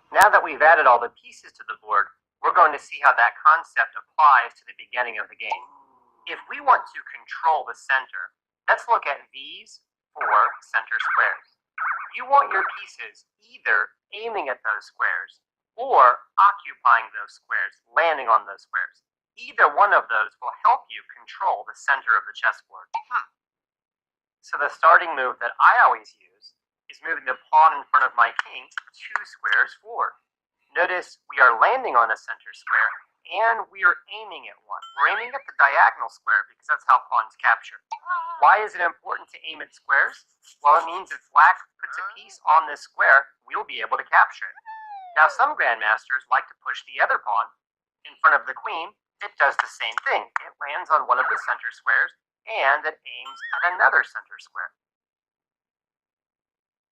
Now that we've added all the pieces to the board, we're going to see how that concept applies to the beginning of the game. If we want to control the center, let's look at these four center squares. You want your pieces either aiming at those squares or occupying those squares, landing on those squares. Either one of those will help you control the center of the chessboard. So the starting move that I always use is moving the pawn in front of my king 2 squares forward. Notice we are landing on a center square and we are aiming at one. We're aiming at the diagonal square because that's how pawns capture. Why is it important to aim at squares? Well, it means if black puts a piece on this square, we'll be able to capture it. Now, some grandmasters like to push the other pawn in front of the queen. It does the same thing. It lands on one of the center squares and it aims at another center square.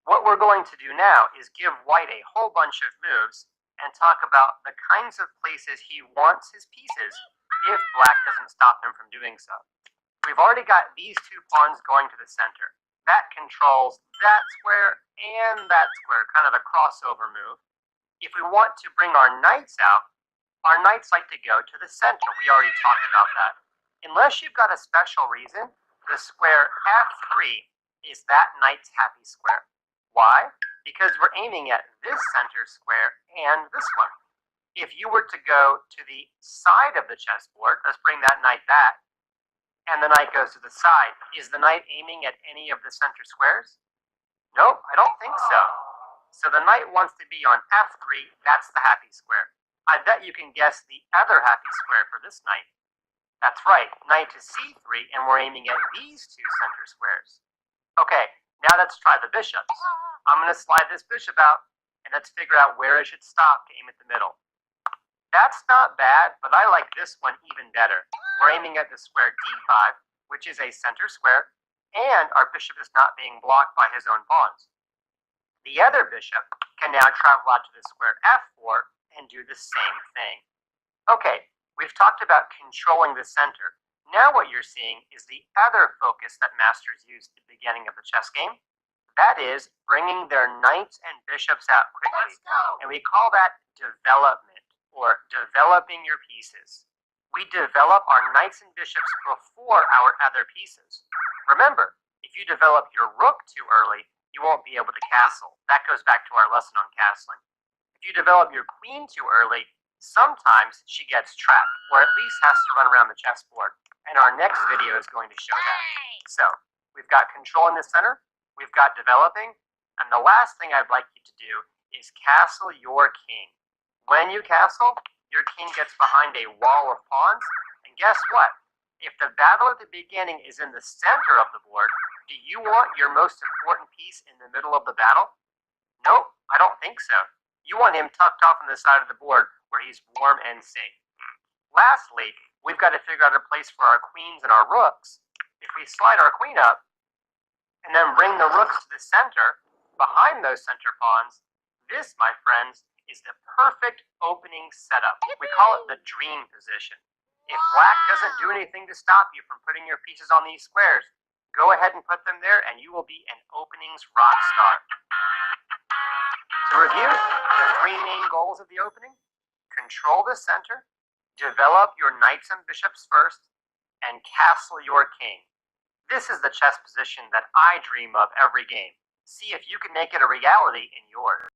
What we're going to do now is give white a whole bunch of moves and talk about the kinds of places he wants his pieces if black doesn't stop him from doing so. We've already got these 2 pawns going to the center. That controls that square and that square, kind of a crossover move. If we want to bring our knights out, our knights like to go to the center. We already talked about that. Unless you've got a special reason, the square F3 is that knight's happy square. Why? Because we're aiming at this center square and this one. If you were to go to the side of the chessboard, let's bring that knight back, and the knight goes to the side, is the knight aiming at any of the center squares? Nope, I don't think so. So the knight wants to be on F3, that's the happy square. I bet you can guess the other happy square for this knight. That's right, knight to C3, and we're aiming at these 2 center squares. Okay, now let's try the bishops. I'm going to slide this bishop out, and let's figure out where it should stop to aim at the middle. That's not bad, but I like this one even better. We're aiming at the square D5, which is a center square, and our bishop is not being blocked by his own pawns. The other bishop can now travel out to the square F4 and do the same thing. Okay, we've talked about controlling the center. Now what you're seeing is the other focus that masters use at the beginning of the chess game. That is bringing their knights and bishops out quickly. And we call that development, or developing your pieces. We develop our knights and bishops before our other pieces. Remember, if you develop your rook too early, you won't be able to castle. That goes back to our lesson on castling. If you develop your queen too early, sometimes she gets trapped, or at least has to run around the chessboard. And our next video is going to show that. So, we've got control in the center, we've got developing, and the last thing I'd like you to do is castle your king. When you castle, your king gets behind a wall of pawns, and guess what? If the battle at the beginning is in the center of the board, do you want your most important piece in the middle of the battle? Nope, I don't think so. You want him tucked off on the side of the board where he's warm and safe. Lastly, we've got to figure out a place for our queens and our rooks. If we slide our queen up and then bring the rooks to the center, behind those center pawns, this, my friends, is the perfect opening setup. We call it the dream position. If black doesn't do anything to stop you from putting your pieces on these squares, go ahead and put them there and you will be an openings rock star. To review, the 3 main goals of the opening: control the center, develop your knights and bishops first, and castle your king. This is the chess position that I dream of every game. See if you can make it a reality in yours.